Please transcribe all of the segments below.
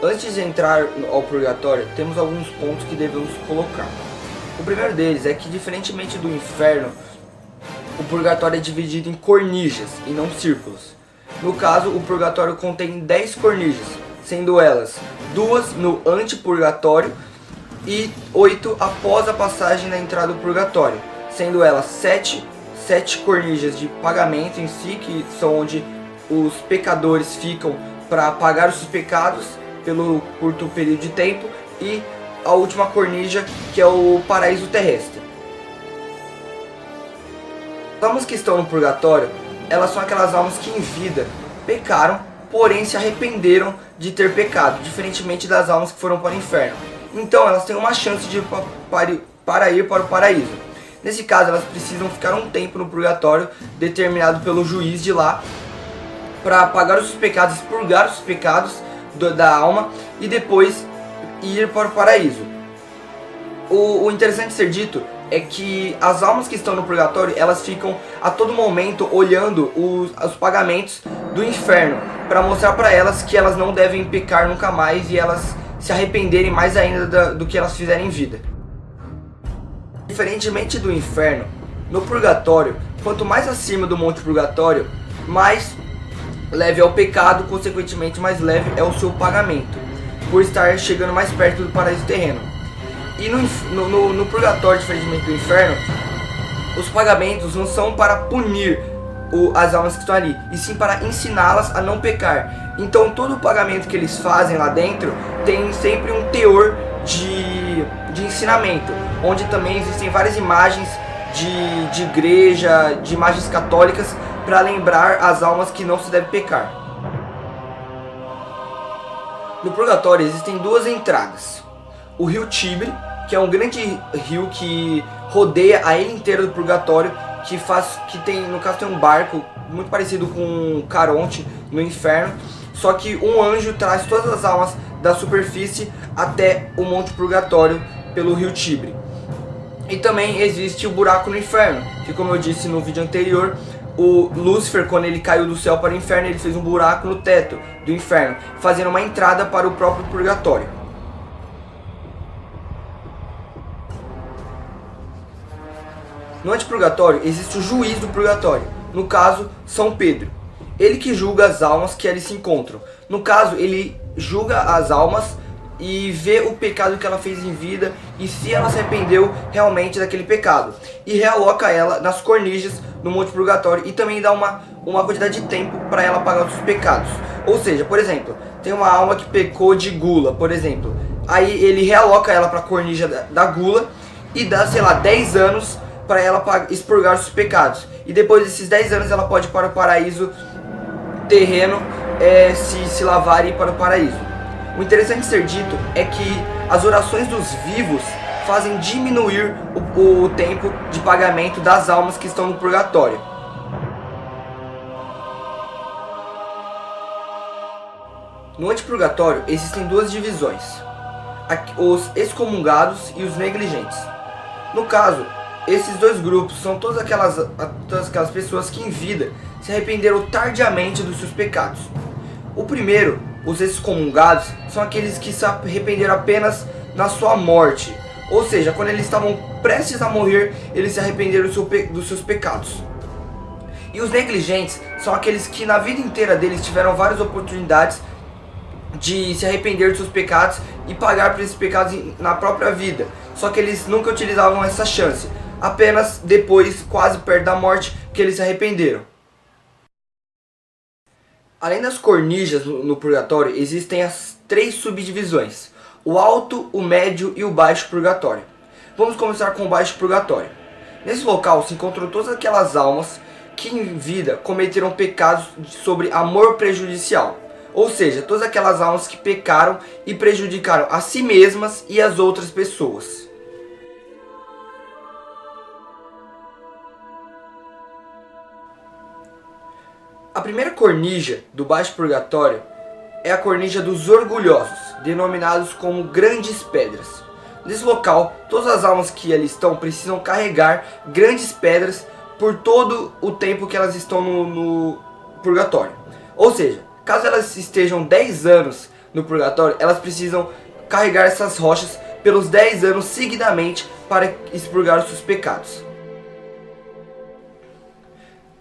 Antes de entrar ao purgatório, temos alguns pontos que devemos colocar. O primeiro deles é que, diferentemente do inferno, o purgatório é dividido em cornijas e não círculos. No caso, o purgatório contém 10 cornijas, sendo elas 2 no antipurgatório e 8 após a passagem da entrada do purgatório, sendo elas 7 cornijas de pagamento em si, que são onde os pecadores ficam para pagar os seus pecados pelo curto período de tempo, e a última cornija, que é o paraíso terrestre. As almas que estão no purgatório, elas são aquelas almas que em vida pecaram, porém se arrependeram de ter pecado, diferentemente das almas que foram para o inferno. Então elas têm uma chance de ir para o paraíso. Nesse caso, elas precisam ficar um tempo no purgatório, determinado pelo juiz de lá, para pagar os seus pecados, expurgar os pecados da alma e depois ir para o paraíso. O interessante de ser dito é que as almas que estão no purgatório, elas ficam a todo momento olhando os pagamentos do inferno, para mostrar para elas que elas não devem pecar nunca mais e elas se arrependerem mais ainda do que elas fizerem em vida. Diferentemente do inferno, no purgatório, quanto mais acima do monte purgatório, mais leve é o pecado, consequentemente mais leve é o seu pagamento, por estar chegando mais perto do paraíso terreno. E no purgatório, diferentemente do inferno, os pagamentos não são para punir as almas que estão ali, e sim para ensiná-las a não pecar. Então todo o pagamento que eles fazem lá dentro tem sempre um teor de ensinamento, onde também existem várias imagens de igreja, de imagens católicas, para lembrar as almas que não se deve pecar. No purgatório existem duas entradas. O rio Tibre, que é um grande rio que rodeia a ilha inteira do purgatório, no caso tem um barco muito parecido com Caronte no inferno, só que um anjo traz todas as almas da superfície até o monte purgatório pelo rio Tibre. E também existe o buraco no inferno, que, como eu disse no vídeo anterior, o Lúcifer, quando ele caiu do céu para o inferno, ele fez um buraco no teto do inferno, fazendo uma entrada para o próprio purgatório. No antipurgatório existe o juiz do purgatório, no caso, São Pedro. Ele que julga as almas que ali se encontram. No caso, ele julga as almas e vê o pecado que ela fez em vida e se ela se arrependeu realmente daquele pecado, e realoca ela nas cornijas no monte purgatório, e também dá uma quantidade de tempo para ela pagar os seus pecados. Ou seja, por exemplo, tem uma alma que pecou de gula, por exemplo, aí ele realoca ela para a cornija da gula e dá, sei lá, 10 anos para ela expurgar os seus pecados, e depois desses 10 anos ela pode ir para o paraíso terreno, se lavar e ir para o paraíso. O interessante de ser dito é que as orações dos vivos fazem diminuir o tempo de pagamento das almas que estão no purgatório. No antipurgatório existem duas divisões: os excomungados e os negligentes. No caso, esses dois grupos são todas aquelas pessoas que em vida se arrependeram tardiamente dos seus pecados. O primeiro, os excomungados, são aqueles que se arrependeram apenas na sua morte. Ou seja, quando eles estavam prestes a morrer, eles se arrependeram dos seus pecados. E os negligentes são aqueles que na vida inteira deles tiveram várias oportunidades de se arrepender dos seus pecados e pagar por esses pecados na própria vida. Só que eles nunca utilizavam essa chance. Apenas depois, quase perto da morte, que eles se arrependeram. Além das cornijas no purgatório, existem as 3 subdivisões: o alto, o médio e o baixo purgatório. Vamos começar com o baixo purgatório. Nesse local se encontram todas aquelas almas que em vida cometeram pecados sobre amor prejudicial. Ou seja, todas aquelas almas que pecaram e prejudicaram a si mesmas e as outras pessoas. A primeira cornija do baixo purgatório é a cornija dos orgulhosos, denominados como grandes pedras. Nesse local, todas as almas que ali estão precisam carregar grandes pedras por todo o tempo que elas estão no purgatório. Ou seja, caso elas estejam 10 anos no purgatório, elas precisam carregar essas rochas pelos 10 anos seguidamente para expurgar os seus pecados.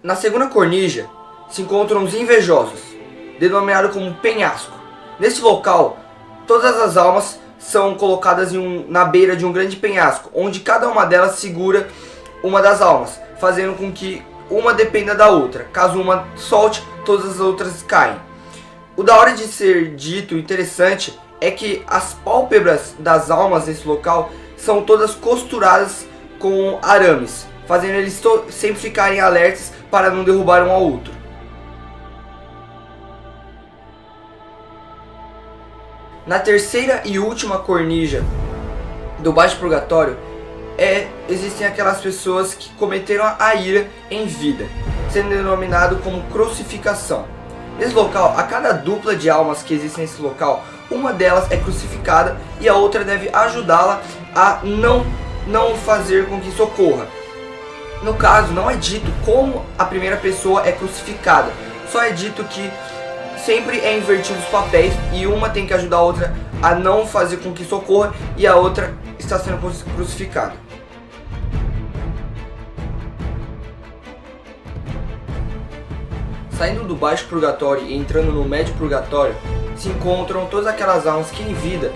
Na segunda cornija se encontram os invejosos, denominado como penhasco. Neste local, todas as almas são colocadas na beira de um grande penhasco, onde cada uma delas segura uma das almas, fazendo com que uma dependa da outra. Caso uma solte, todas as outras caem. O da hora de ser dito, interessante, é que as pálpebras das almas nesse local são todas costuradas com arames, fazendo eles sempre ficarem alertas para não derrubar um ao outro. Na terceira e última cornija do Baixo Purgatório, existem aquelas pessoas que cometeram a ira em vida, sendo denominado como crucificação. Nesse local, a cada dupla de almas que existe nesse local, uma delas é crucificada e a outra deve ajudá-la a não fazer com que socorra. No caso, não é dito como a primeira pessoa é crucificada, só é dito que sempre é invertido os papéis e uma tem que ajudar a outra a não fazer com que socorra e a outra está sendo crucificada. Saindo do Baixo Purgatório e entrando no Médio Purgatório, se encontram todas aquelas almas que em vida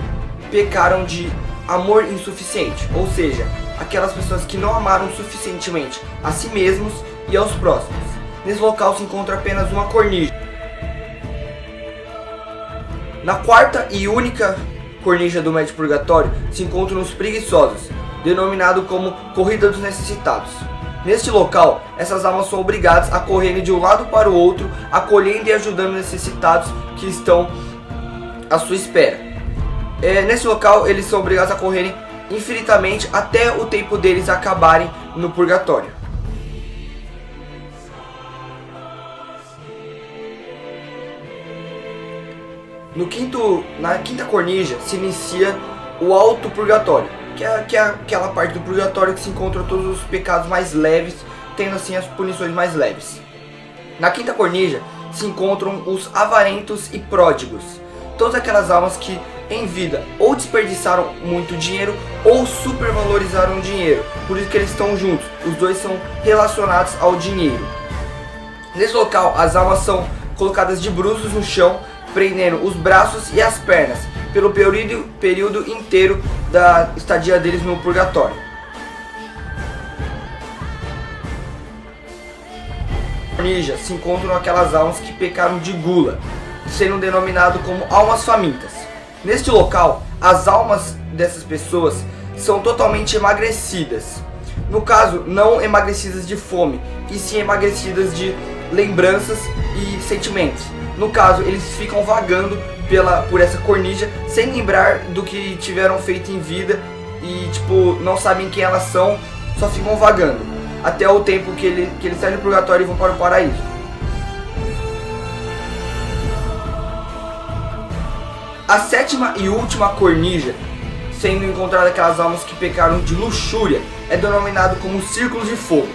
pecaram de amor insuficiente, ou seja, aquelas pessoas que não amaram suficientemente a si mesmos e aos próximos. Nesse local se encontra apenas uma cornija. Na quarta e única cornija do Médio Purgatório se encontram os preguiçosos, denominado como Corrida dos Necessitados. Neste local, essas almas são obrigadas a correrem de um lado para o outro, acolhendo e ajudando necessitados que estão à sua espera. Nesse local, eles são obrigados a correrem infinitamente até o tempo deles acabarem no purgatório. Na quinta cornija se inicia o Alto Purgatório, que é aquela parte do purgatório que se encontram todos os pecados mais leves, tendo assim as punições mais leves. Na quinta cornija se encontram os avarentos e pródigos, todas aquelas almas que em vida ou desperdiçaram muito dinheiro ou supervalorizaram o dinheiro, por isso que eles estão juntos, os dois são relacionados ao dinheiro. Nesse local as almas são colocadas de bruços no chão, prendendo os braços e as pernas pelo período inteiro da estadia deles no purgatório. Na cornija se encontram aquelas almas que pecaram de gula, sendo denominado como almas famintas. Neste local, as almas dessas pessoas são totalmente emagrecidas. No caso, não emagrecidas de fome, e sim emagrecidas de lembranças e sentimentos. No caso, eles ficam vagando por essa cornija sem lembrar do que tiveram feito em vida e não sabem quem elas são, só ficam vagando até o tempo que eles saem do purgatório e vão para o paraíso. A sétima e última cornija, sendo encontrada aquelas almas que pecaram de luxúria, é denominado como Círculo de Fogo.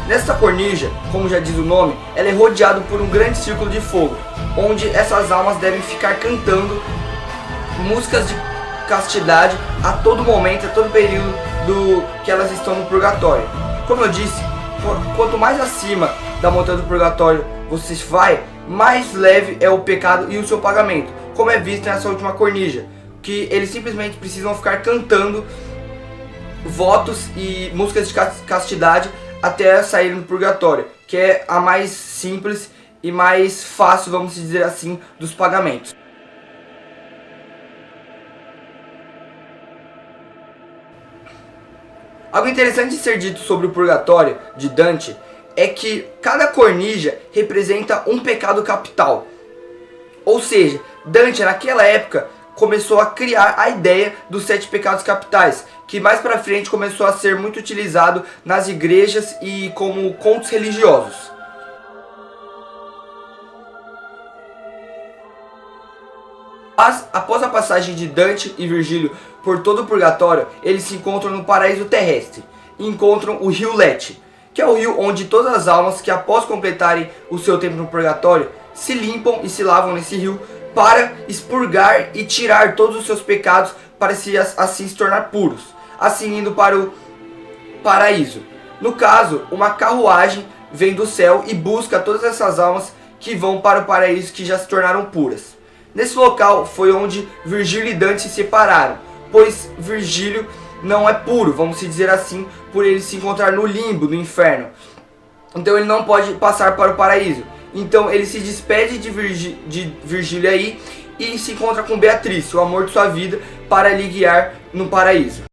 Nesta cornija, como já diz o nome, ela é rodeada por um grande círculo de fogo, onde essas almas devem ficar cantando músicas de castidade a todo momento, a todo período que elas estão no purgatório. Como eu disse, quanto mais acima da montanha do purgatório você vai, mais leve é o pecado e o seu pagamento, como é visto nessa última cornija, que eles simplesmente precisam ficar cantando votos e músicas de castidade até sair do purgatório, que é a mais simples e mais fácil, vamos dizer assim, dos pagamentos. Algo interessante de ser dito sobre o purgatório de Dante é que cada cornija representa um pecado capital. Ou seja, Dante naquela época começou a criar a ideia dos 7 pecados capitais, que mais pra frente começou a ser muito utilizado nas igrejas e como contos religiosos. Após a passagem de Dante e Virgílio por todo o purgatório, eles se encontram no paraíso terrestre e encontram o rio Lete, que é o rio onde todas as almas que após completarem o seu tempo no purgatório se limpam e se lavam nesse rio para expurgar e tirar todos os seus pecados, para assim se tornar puros, assim indo para o paraíso. No caso, uma carruagem vem do céu e busca todas essas almas que vão para o paraíso, que já se tornaram puras. Nesse local foi onde Virgílio e Dante se separaram, pois Virgílio não é puro, vamos dizer assim, por ele se encontrar no limbo, no inferno. Então ele não pode passar para o paraíso. Então ele se despede de Virgílio aí e se encontra com Beatriz, o amor de sua vida, para lhe guiar no paraíso.